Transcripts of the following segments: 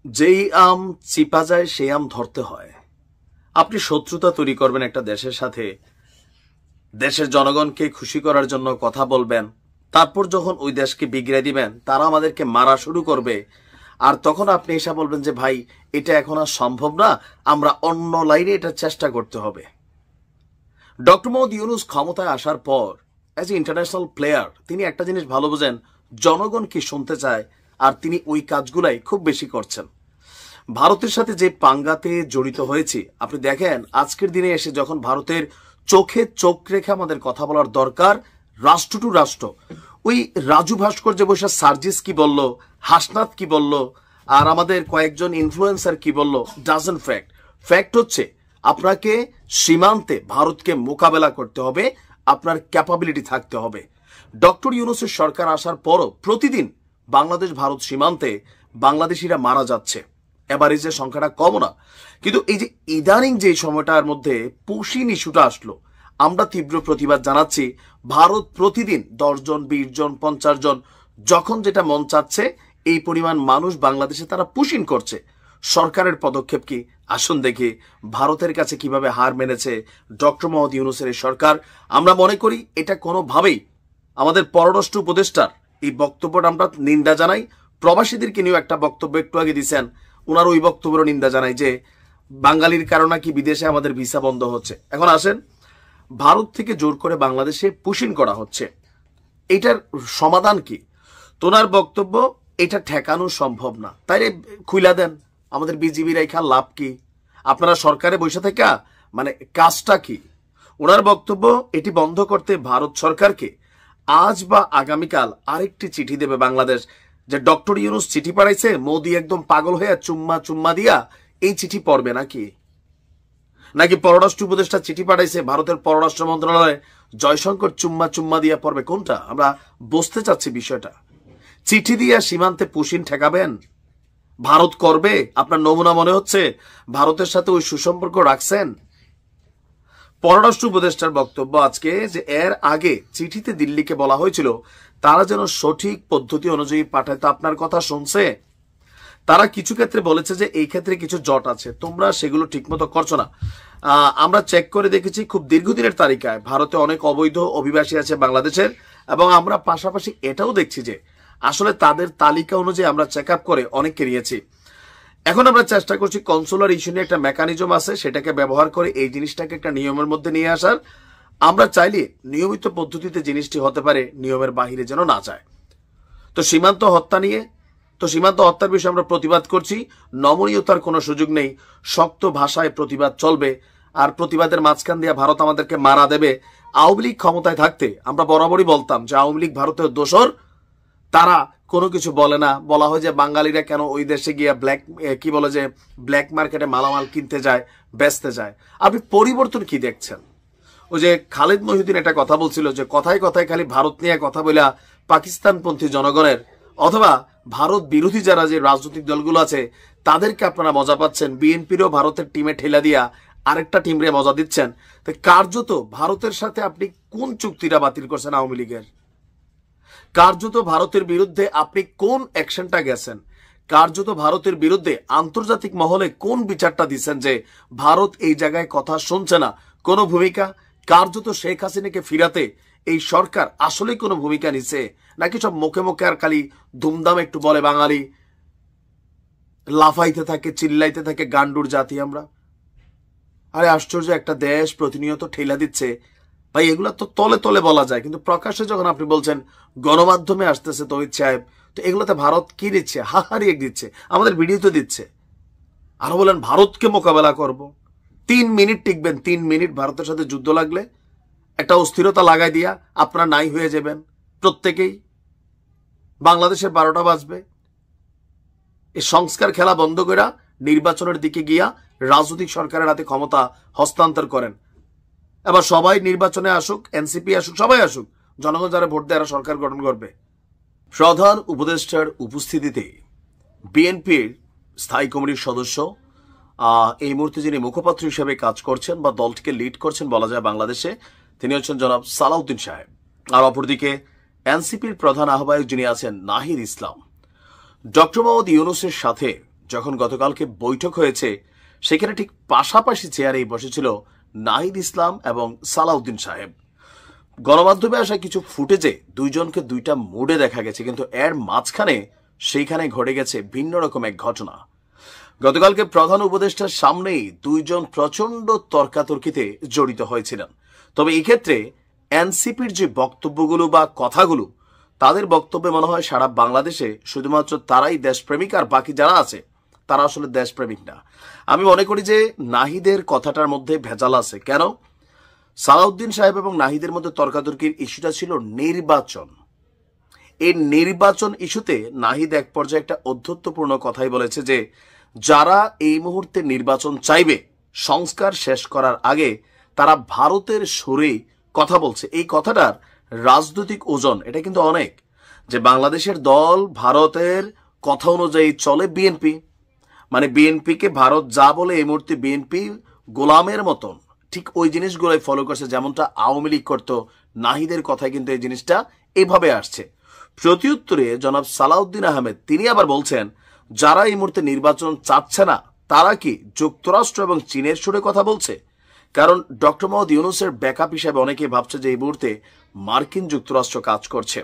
যেই আম চিপা যায় সেই আম ধরতে হয়। আপনি শত্রুতা তৈরি করবেন একটা দেশের সাথে, দেশের জনগণকে খুশি করার জন্য কথা বলবেন, তারপর যখন ওই দেশকে বিগড়ে দিবেন তারা আমাদেরকে মারা শুরু করবে, আর তখন আপনি এসে বলবেন যে ভাই এটা এখন আর সম্ভব না, আমরা অন্য লাইনে এটা চেষ্টা করতে হবে। ডক্টর মোহাম্মদ ইউনূস ক্ষমতায় আসার পর অ্যাজ এ ইন্টারন্যাশনাল প্লেয়ার তিনি একটা জিনিস ভালো বোঝেন, জনগণ কি শুনতে চায়, আর তিনি ওই কাজগুলাই খুব বেশি করছেন। ভারতের সাথে যে পাঙ্গাতে জড়িত হয়েছি, আপনি দেখেন আজকের দিনে এসে যখন ভারতের চোখে চোখ রেখে আমাদের কথা বলার দরকার, রাষ্ট্র টু রাষ্ট্র, ওই রাজু ভাস্কর যে বসে সার্জিস কি বলল, হাসনাত কি বলল, আর আমাদের কয়েকজন ইনফ্লুয়েন্সার কি বলল, ডাজন্ট ফ্যাক্ট। ফ্যাক্ট হচ্ছে আপনাকে সীমান্তে ভারতকে মোকাবেলা করতে হবে, আপনার ক্যাপাবিলিটি থাকতে হবে। ডক্টর ইউনূসের সরকার আসার পরও প্রতিদিন বাংলাদেশ ভারত সীমান্তে বাংলাদেশিরা মারা যাচ্ছে। এভারেজের সংখ্যাটা কম না, কিন্তু এই যে ইদানিং যে সময়টার মধ্যে পুশিন ইস্যুটা আসলো, আমরা তীব্র প্রতিবাদ জানাচ্ছি। ভারত প্রতিদিন 10 জন 20 জন 50 জন যখন যেটা মন চাচ্ছে এই পরিমাণ মানুষ বাংলাদেশে তারা পুশিন করছে। সরকারের পদক্ষেপ কি? আসুন দেখি ভারতের কাছে কিভাবে হার মেনেছে ডক্টর মোহাম্মদ ইউনূসের এই সরকার। আমরা মনে করি এটা কোনোভাবেই আমাদের পররাষ্ট্র উপদেষ্টার এই বক্তব্যটা আমরা নিন্দা জানাই। প্রবাসীদেরকে নিয়েও একটা বক্তব্য একটু আগে দিচ্ছেন, ওনার ওই বক্তব্যেরও নিন্দা জানাই যে বাঙালির কারণে কি বিদেশে আমাদের ভিসা বন্ধ হচ্ছে। এখন আসেন, ভারত থেকে জোর করে বাংলাদেশে পুশিন করা হচ্ছে, এটার সমাধান কি? তোনার বক্তব্য এটা ঠেকানো সম্ভব না, তাইলে খুইলা দেন, আমাদের বিজিবি রেখা লাভ কি? আপনারা সরকারে বসে থাকা মানে কাজটা কি? ওনার বক্তব্য এটি বন্ধ করতে ভারত সরকারকে আজ বা আগামীকাল আরেকটি চিঠি দেবে বাংলাদেশ, যে ডক্টর ইউনূস চিঠি পাঠাইছে, মোদি একদম পাগল হয়ে চুম্মা চুম্মা দিয়া এই চিঠি পড়বে নাকি? নাকি পররাষ্ট্র উপদেষ্টা চিঠি পাঠাইছে, ভারতের পররাষ্ট্র মন্ত্রণালয়ে জয়শঙ্কর চুম্মা চুম্মা দিয়া পড়বে? কোনটা? আমরা বুঝতে চাচ্ছি বিষয়টা। চিঠি দিয়া সীমান্তে পুশিন ঠেকাবেন ভারত করবে? আপনার নমুনা মনে হচ্ছে ভারতের সাথে ওই সুসম্পর্ক রাখছেন? পররাষ্ট্র উপদেষ্টার বক্তব্য আজকে যে এর আগে চিঠিতে দিল্লিকে বলা হয়েছিল তারা যেন সঠিক পদ্ধতি অনুযায়ী পাঠায়, তা আপনার কথা শুনছে? তারা কিছু ক্ষেত্রে বলেছে যে এই ক্ষেত্রে কিছু জট আছে, তোমরা সেগুলো ঠিকমতো করছো না। আমরা চেক করে দেখেছি খুব দীর্ঘদিনের তালিকায় ভারতে অনেক অবৈধ অভিবাসী আছে বাংলাদেশের, এবং আমরা পাশাপাশি এটাও দেখছি যে আসলে তাদের তালিকা অনুযায়ী আমরা চেক আপ করে অনেককে নিয়েছি। এখন আমরা চেষ্টা করছি কনসুলার ইস্যু নিয়ে একটা মেকানিজম আছে, সেটাকে ব্যবহার করে এই জিনিসটাকে একটা নিয়মের মধ্যে নিয়ে আসার। আমরা চাইলে নিয়মিত পদ্ধতিতে জিনিসটি হতে পারে, নিয়মের বাহিরে যেন না যায়। তো সীমান্ত হত্যা নিয়ে, তো সীমান্ত হত্যার বিষয়ে আমরা প্রতিবাদ করছি, নমনীয়তার কোনো সুযোগ নেই, শক্ত ভাষায় প্রতিবাদ চলবে, আর প্রতিবাদের মাঝখান দিয়ে ভারত আমাদেরকে মারা দেবে। আওয়ামী লীগ ক্ষমতায় থাকতে আমরা বরাবরই বলতাম যে আওয়ামী লীগ ভারতের দোসর, তারা কোনো কিছু বলে না। বলা হয় যে বাঙালিরা কেন ওই দেশে গিয়ে ব্ল্যাক মার্কেটে মালামাল কিনতে যায়, বেচতে যায়। আপনি পরিবর্তন কি দেখছেন? ওই যে খালিদ মহিউদ্দিন একটা কথা বলছিল যে কথায় কথায় খালি ভারত নিয়ে কথা বলা পাকিস্তানপন্থী জনগণের অথবা ভারত বিরোধী যারা যে রাজনৈতিক দলগুলো আছে তাদেরকে আপনারা মজা পাচ্ছেন, বিএনপিরও ভারতের টিমে ঠেলা দিয়া আরেকটা টিমরে মজা দিচ্ছেন। তো কার্যত ভারতের সাথে আপনি কোন চুক্তিটা বাতিল করছেন আওয়ামী লীগের? কার্যত ভারতের বিরুদ্ধে আপনি কোন অ্যাকশনটা গেছেন? কার্যত ভারতের বিরুদ্ধে আন্তর্জাতিক মহলে কোন বিচারটা দিচ্ছেন যে ভারত এই জায়গায় কথা শুনছে না? কোন ভূমিকা? কার্যত শেখ হাসিনাকে ফিরাতে এই সরকার আসলে কোনো ভূমিকা নিছে নাকি সব মুখে মুখে আর খালি ধুমধাম একটু বলে বাঙালি, লাফাইতে থাকে, চিল্লাইতে থাকে, গান্ডুর জাতি আমরা? আরে আশ্চর্য, একটা দেশ প্রতিনিয়ত ঠেলা দিচ্ছে ভাই, এগুলা তো তলে তলে বলা যায়, কিন্তু প্রকাশ্যে যখন আপনি বলছেন গণমাধ্যমে আসতেছে তৌহিদ সাহেব, তো এগুলোতে ভারত কি দিচ্ছে? হাহারিয়ে দিচ্ছে, আমাদের ভিডিও তো দিচ্ছে। আরো বলেন ভারতকে মোকাবেলা করব। 3 মিনিট টিকবেন, 3 মিনিট ভারতের সাথে যুদ্ধ লাগলে একটা অস্থিরতা লাগাই দিয়া আপনারা নাই হয়ে যাবেন প্রত্যেকেই, বাংলাদেশের 12টা বাজবে। এই সংস্কার খেলা বন্ধ করে নির্বাচনের দিকে গিয়া রাজনৈতিক সরকারের হাতে ক্ষমতা হস্তান্তর করেন। এবার সবাই নির্বাচনে আসুক, এনসিপি আসুক, সবাই আসুক, জনগণ যারা ভোট দেয় সরকার গঠন করবে। প্রধান উপদেষ্টার উপস্থিতিতে বিএনপির স্থায়ী কমিটির সদস্য, এই মুহূর্তে যিনি মুখপাত্র হিসেবে কাজ করছেন বা দলটিকে লিড করছেন বলা যায় বাংলাদেশে, তিনি হচ্ছেন জনাব সালাউদ্দিন সাহেব। আর অপরদিকে এনসিপির প্রধান আহ্বায়ক যিনি আছেন নাহিদ ইসলাম। ডক্টর মোহাম্মদ ইউনূসের সাথে যখন গতকালকে বৈঠক হয়েছে সেখানে ঠিক পাশাপাশি চেয়ারেই বসেছিল নাহিদ ইসলাম এবং সালাউদ্দিন সাহেব। গণমাধ্যমে আসা কিছু ফুটেজে দুইজনকে দুইটা মুডে দেখা গেছে, কিন্তু এর মাঝখানে সেইখানে ঘটে গেছে ভিন্ন রকম এক ঘটনা। গতকালকে প্রধান উপদেষ্টার সামনেই দুইজন প্রচন্ড তর্কাতর্কিতে জড়িত হয়েছিলেন। তবে এই ক্ষেত্রে এনসিপির যে বক্তব্যগুলো বা কথাগুলো, তাদের বক্তব্যে মনে হয় সারা বাংলাদেশে শুধুমাত্র তারাই দেশপ্রেমিক, আর বাকি যারা আছে তারা আসলে দেশপ্রেমিক না। আমি মনে করি যে নাহিদের কথাটার মধ্যে ভেজাল আছে। কেন? সালাউদ্দিন সাহেব এবং নাহিদের মধ্যে তর্কাতর্কির ইস্যুটা ছিল নির্বাচন। এই নির্বাচন ইস্যুতে নাহিদ এক পর্যায়ে একটা অধ্যত্বপূর্ণ কথাই বলেছে যে যারা এই মুহূর্তে নির্বাচন চাইবে সংস্কার শেষ করার আগে, তারা ভারতের সুরে কথা বলছে। এই কথাটার রাজনৈতিক ওজন এটা কিন্তু অনেক, যে বাংলাদেশের দল ভারতের কথা অনুযায়ী চলে। বিএনপি মানে বিএনপিকে ভারত যা বলে এই মুহূর্তে বিএনপি গোলামের মতন ঠিক ওই জিনিসগুলোই ফলো করছে, যেমনটা আওয়ামী লীগ করত। নাহিদের কথায় কিন্তু এই জিনিসটা এভাবে আসছে। প্রত্যুত্তরে জনাব সালাউদ্দিন আহমেদ তিনি আবার বলছেন যারা এই মুহূর্তে নির্বাচন চাচ্ছে না তারা কি যুক্তরাষ্ট্র এবং চীনের সুরে কথা বলছে? কারণ ডক্টর মোহাম্মদ ইউনূসের ব্যাকআপ হিসেবে অনেকে ভাবছে যে এই মুহূর্তে মার্কিন যুক্তরাষ্ট্র কাজ করছে।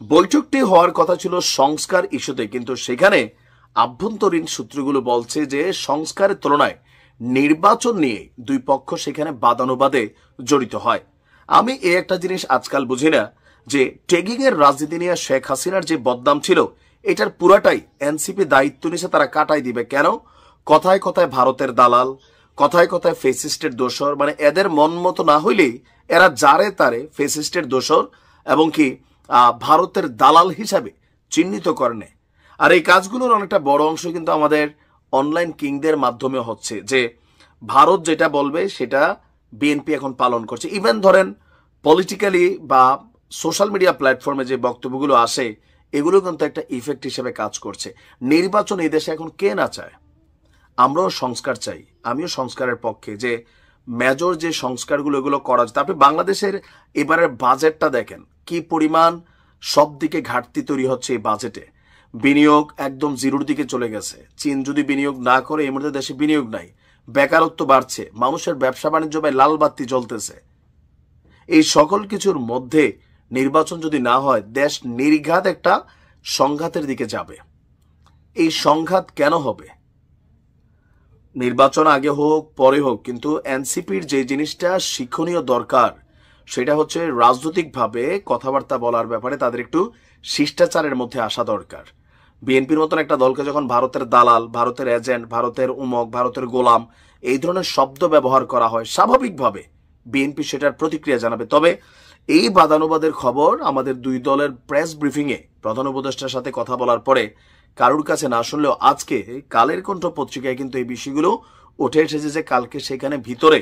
বৈঠকটি হওয়ার কথা ছিল সংস্কার ইস্যুতে, কিন্তু সেখানে আভ্যন্তরীণ সূত্রগুলো বলছে যে সংস্কারের তুলনায় নির্বাচন নিয়ে দুই পক্ষ সেখানে বাদানুবাদে জড়িত হয়। আমি এই একটা জিনিস আজকাল বুঝি না যে ট্যাগিং এর রাজনীতি নিয়ে শেখ হাসিনার যে বদনাম ছিল এটার পুরাটাই এনসিপি দায়িত্ব নিছে তারা কাটাই দিবে। কেন? কথায় কথায় ভারতের দালাল, কথায় কথায় ফেসিস্টের দোসর, মানে এদের মন মতো না হইলেই এরা যারে তারে ফেসিস্টের দোসর এবং কি ভারতের দালাল হিসাবে চিহ্নিত করে। আর এই কাজগুলোর অনেকটা বড় অংশ কিন্তু আমাদের অনলাইন কিংদের মাধ্যমে হচ্ছে, যে ভারত যেটা বলবে সেটা বিএনপি এখন পালন করছে। ইভেন ধরেন পলিটিক্যালি বা সোশ্যাল মিডিয়া প্ল্যাটফর্মে যে বক্তব্যগুলো আসে এগুলো কিন্তু একটা ইফেক্ট হিসেবে কাজ করছে। নির্বাচন এই দেশে এখন কে না চায়? আমরাও সংস্কার চাই, আমিও সংস্কারের পক্ষে, যে মেজর যে সংস্কারগুলো এগুলো করা যায়। আপনি বাংলাদেশের এবারের বাজেটটা দেখেন কি পরিমাণ সব দিকে ঘাটতি তৈরি হচ্ছে। এই বাজেটে বিনিয়োগ একদম জিরোর দিকে চলে গেছে। চীন যদি বিনিয়োগ না করে এই মুহূর্তে দেশে বিনিয়োগ নাই, বেকারত্ব বাড়ছে, মানুষের ব্যবসা বাণিজ্য ভাই লাল বাতি জ্বলতেছে। এই সকল কিছুর মধ্যে নির্বাচন যদি না হয় দেশ নির্ঘাত একটা সংঘাতের দিকে যাবে। এই সংঘাত কেন হবে? নির্বাচন আগে হোক পরে হোক, কিন্তু এনসিপির যে জিনিসটা শিক্ষণীয় দরকার সেটা হচ্ছে রাজনৈতিকভাবে কথাবার্তা বলার ব্যাপারে তাদের একটু শিষ্টাচারের মধ্যে আসা দরকার। বিএনপির মতন একটা দলকে যখন ভারতের দালাল, ভারতের এজেন্ট, ভারতের উমক, ভারতের গোলাম এই ধরনের শব্দ ব্যবহার করা হয়, স্বাভাবিকভাবে বিএনপি সেটার প্রতিক্রিয়া জানাবে। তবে এই বাদানুবাদের খবর আমাদের দুই দলের প্রেস ব্রিফিংয়ে প্রধান উপদেষ্টার সাথে কথা বলার পরে কারুর কাছে না শুনলেও আজকে কালের কণ্ঠ পত্রিকায় কিন্তু এই বিষয়গুলো উঠে এসেছে, যে কালকে সেখানে ভিতরে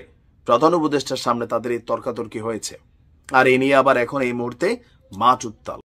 প্রধান উপদেষ্টার সামনে তাদের এই তর্কাতর্কি হয়েছে। আর এ নিয়ে আবার এখন এই মুহূর্তে মাঠ উত্তাল।